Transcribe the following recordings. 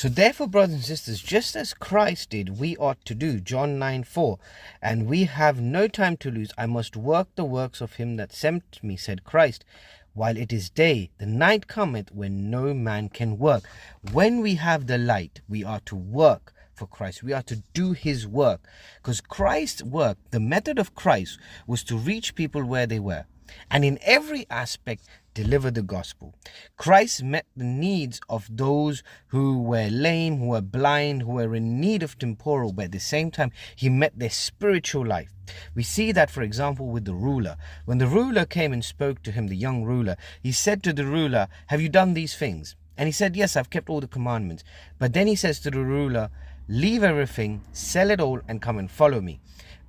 So therefore, brothers and sisters, just as Christ did, we ought to do. John 9:4. And we have no time to lose. I must work the works of him that sent me, said Christ. While it is day, the night cometh when no man can work. When we have the light, we are to work for Christ. We are to do his work. Because Christ's work, the method of Christ, was to reach people where they were. And in every aspect, deliver the gospel. Christ met the needs of those who were lame, who were blind, who were in need of temporal, but at the same time, he met their spiritual life. We see that, for example, with the ruler. When the ruler came and spoke to him, the young ruler, he said to the ruler, have you done these things? And he said, yes, I've kept all the commandments. But then he says to the ruler, leave everything, sell it all, and come and follow me.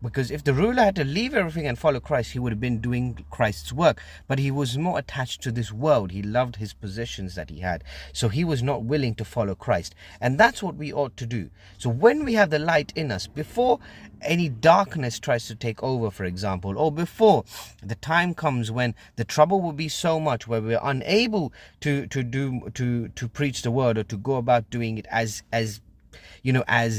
Because if the ruler had to leave everything and follow Christ, he would have been doing Christ's work. But he was more attached to this world. He loved his possessions that he had. So he was not willing to follow Christ. And that's what we ought to do. So when we have the light in us, before any darkness tries to take over, for example, or before the time comes when the trouble will be so much where we're unable to preach the word, or to go about doing it as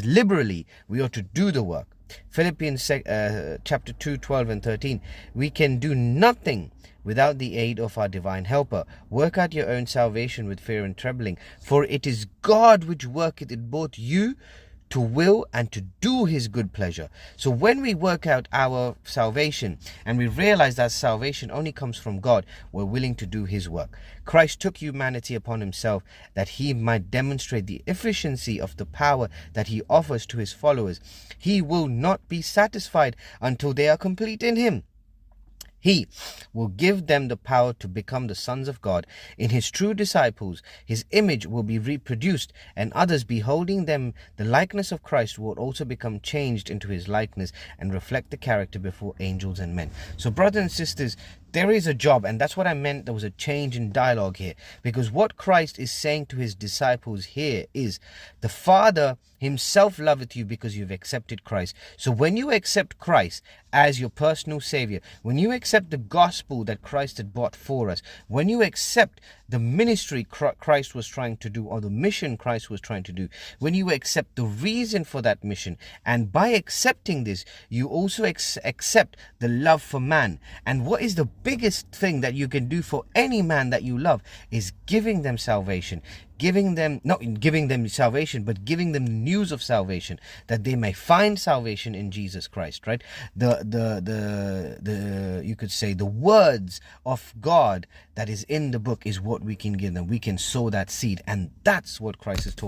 liberally, we ought to do the work. Philippians chapter 2, 12 and 13. We can do nothing without the aid of our divine helper. Work out your own salvation with fear and trembling, for it is God which worketh in both you to will and to do his good pleasure. So when we work out our salvation and we realize that salvation only comes from God, we're willing to do his work. Christ took humanity upon himself that he might demonstrate the efficiency of the power that he offers to his followers. He will not be satisfied until they are complete in him. He will give them the power to become the sons of God. In his true disciples, his image will be reproduced, and others beholding them, the likeness of Christ will also become changed into his likeness and reflect the character before angels and men. So brothers and sisters, there is a job, and that's what I meant. There was a change in dialogue here, because what Christ is saying to his disciples here is, the Father himself loveth you because you've accepted Christ. So when you accept Christ as your personal savior, when you accept the gospel that Christ had bought for us, when you accept the ministry Christ was trying to do, or the mission Christ was trying to do, when you accept the reason for that mission, and by accepting this, you also accept the love for man. And what is the biggest thing that you can do for any man that you love is giving them salvation. Not giving them salvation, but giving them news of salvation, that they may find salvation in Jesus Christ, right? You could say the words of God that is in the book is what we can give them. We can sow that seed, and that's what Christ is talking